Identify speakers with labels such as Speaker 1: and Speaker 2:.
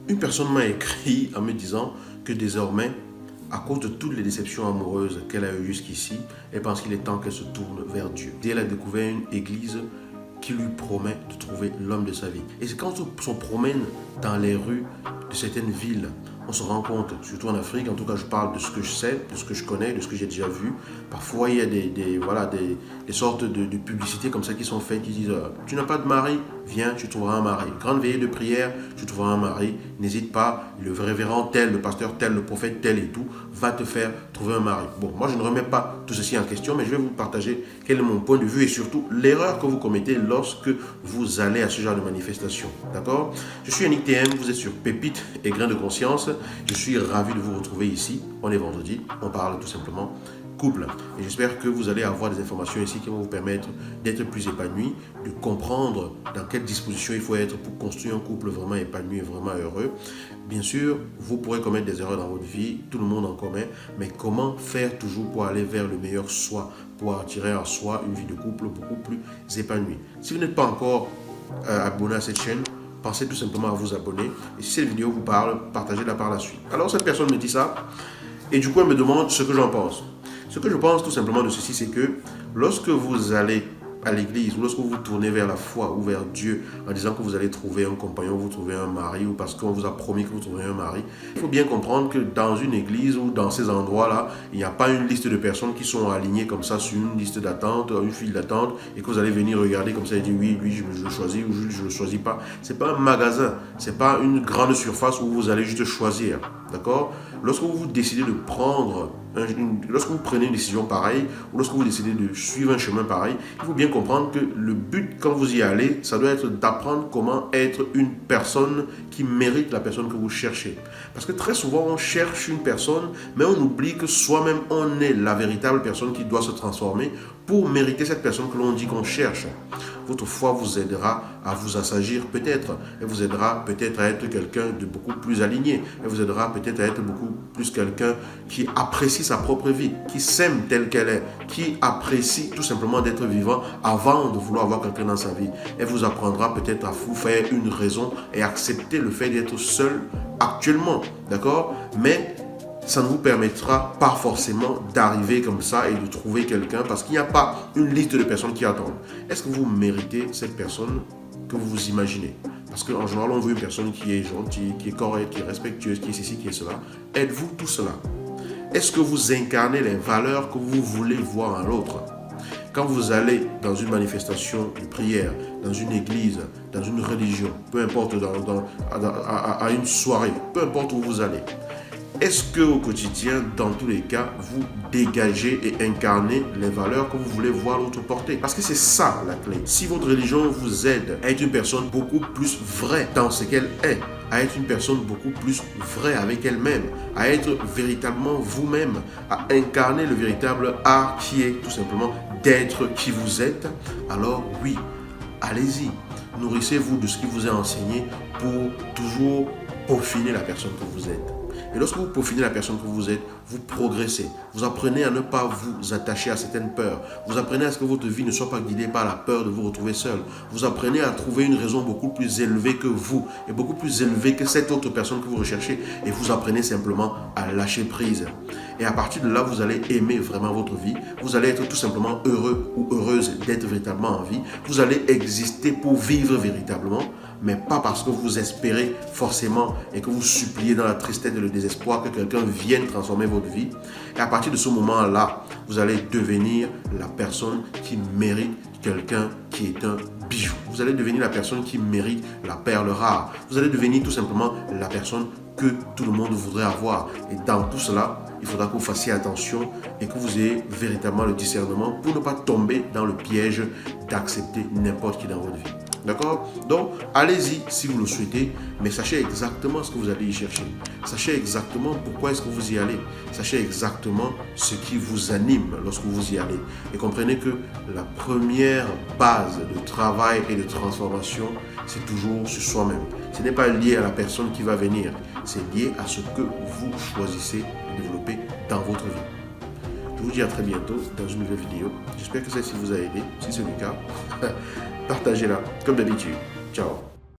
Speaker 1: Une personne m'a écrit en me disant que désormais, à cause de toutes les déceptions amoureuses qu'elle a eues jusqu'ici, elle pense qu'il est temps qu'elle se tourne vers Dieu. Et elle a découvert une église qui lui promet de trouver l'homme de sa vie. Et c'est quand on se promène dans les rues de certaines villes, on se rend compte, surtout en Afrique, en tout cas je parle de ce que je sais, de ce que je connais, de ce que j'ai déjà vu. Parfois il y a des sortes de publicités comme ça qui sont faites, qui disent tu n'as pas de mari, viens, tu trouveras un mari. Grande veillée de prière, tu trouveras un mari. N'hésite pas, le révérend tel, le pasteur tel, le prophète tel et tout, va te faire trouver un mari. Bon, moi je ne remets pas tout ceci en question, mais je vais vous partager quel est mon point de vue et surtout l'erreur que vous commettez lorsque vous allez à ce genre de manifestation. D'accord? Je suis Yannick TM, vous êtes sur Pépites et Grains de Conscience. Je suis ravi de vous retrouver ici. On est vendredi, on parle tout simplement couple. Et j'espère que vous allez avoir des informations ici qui vont vous permettre d'être plus épanoui, de comprendre dans quelle disposition il faut être pour construire un couple vraiment épanoui et vraiment heureux. Bien sûr, vous pourrez commettre des erreurs dans votre vie, tout le monde en commet, mais comment faire toujours pour aller vers le meilleur soi, pour attirer à soi une vie de couple beaucoup plus épanouie. Si vous n'êtes pas encore abonné à cette chaîne, pensez tout simplement à vous abonner. Et si cette vidéo vous parle, partagez-la par la suite. Alors cette personne me dit ça, et du coup elle me demande ce que j'en pense. Ce que je pense tout simplement de ceci, c'est que lorsque vous allez à l'église ou lorsque vous vous tournez vers la foi ou vers Dieu en disant que vous allez trouver un compagnon, vous trouvez un mari ou parce qu'on vous a promis que vous trouverez un mari, il faut bien comprendre que dans une église ou dans ces endroits-là, il n'y a pas une liste de personnes qui sont alignées comme ça sur une liste d'attente, une file d'attente et que vous allez venir regarder comme ça et dire oui, lui je le choisis ou je ne le choisis pas. C'est pas un magasin, c'est pas une grande surface où vous allez juste choisir, d'accord? Lorsque vous décidez de prendre lorsque vous prenez une décision pareille ou lorsque vous décidez de suivre un chemin pareil, il faut bien comprendre que le but quand vous y allez, ça doit être d'apprendre comment être une personne qui mérite la personne que vous cherchez. Parce que très souvent, on cherche une personne, mais on oublie que soi-même, on est la véritable personne qui doit se transformer pour mériter cette personne que l'on dit qu'on cherche. Votre foi vous aidera à vous assagir peut-être. Elle vous aidera peut-être à être quelqu'un de beaucoup plus aligné. Elle vous aidera peut-être à être beaucoup plus quelqu'un qui apprécie sa propre vie, qui s'aime telle qu'elle est, qui apprécie tout simplement d'être vivant avant de vouloir avoir quelqu'un dans sa vie. Elle vous apprendra peut-être à vous faire une raison et accepter le fait d'être seul actuellement. D'accord? Mais ça ne vous permettra pas forcément d'arriver comme ça et de trouver quelqu'un parce qu'il n'y a pas une liste de personnes qui attendent. Est-ce que vous méritez cette personne que vous vous imaginez? Parce qu'en général, on veut une personne qui est gentille, qui est correcte, qui est respectueuse, qui est ceci, qui est cela. Êtes-vous tout cela? Est-ce que vous incarnez les valeurs que vous voulez voir en l'autre? Quand vous allez dans une manifestation de prière, dans une église, dans une religion, peu importe, à une soirée, peu importe où vous allez, est-ce qu'au quotidien, dans tous les cas, vous dégagez et incarnez les valeurs que vous voulez voir l'autre porter? Parce que c'est ça la clé. Si votre religion vous aide à être une personne beaucoup plus vraie dans ce qu'elle est, à être une personne beaucoup plus vraie avec elle-même, à être véritablement vous-même, à incarner le véritable art qui est tout simplement d'être qui vous êtes, alors oui, allez-y. Nourrissez-vous de ce qui vous est enseigné pour toujours peaufiner la personne que vous êtes. Et lorsque vous peaufinez la personne que vous êtes, vous progressez. Vous apprenez à ne pas vous attacher à certaines peurs. Vous apprenez à ce que votre vie ne soit pas guidée par la peur de vous retrouver seul. Vous apprenez à trouver une raison beaucoup plus élevée que vous et beaucoup plus élevée que cette autre personne que vous recherchez. Et vous apprenez simplement à lâcher prise. Et à partir de là, vous allez aimer vraiment votre vie. Vous allez être tout simplement heureux ou heureuse d'être véritablement en vie. Vous allez exister pour vivre véritablement, mais pas parce que vous espérez forcément et que vous suppliez dans la tristesse et le désespoir que quelqu'un vienne transformer votre vie. Et à partir de ce moment-là, vous allez devenir la personne qui mérite quelqu'un qui est un bijou. Vous allez devenir la personne qui mérite la perle rare. Vous allez devenir tout simplement la personne que tout le monde voudrait avoir. Et dans tout cela, il faudra que vous fassiez attention et que vous ayez véritablement le discernement pour ne pas tomber dans le piège d'accepter n'importe qui dans votre vie. D'accord? Donc, allez-y si vous le souhaitez, mais sachez exactement ce que vous allez y chercher. Sachez exactement pourquoi est-ce que vous y allez. Sachez exactement ce qui vous anime lorsque vous y allez. Et comprenez que la première base de travail et de transformation, c'est toujours sur soi-même. Ce n'est pas lié à la personne qui va venir. C'est lié à ce que vous choisissez de développer dans votre vie. Je vous dis à très bientôt dans une nouvelle vidéo. J'espère que celle-ci vous a aidé. Si c'est le cas, partagez-la comme d'habitude. Ciao.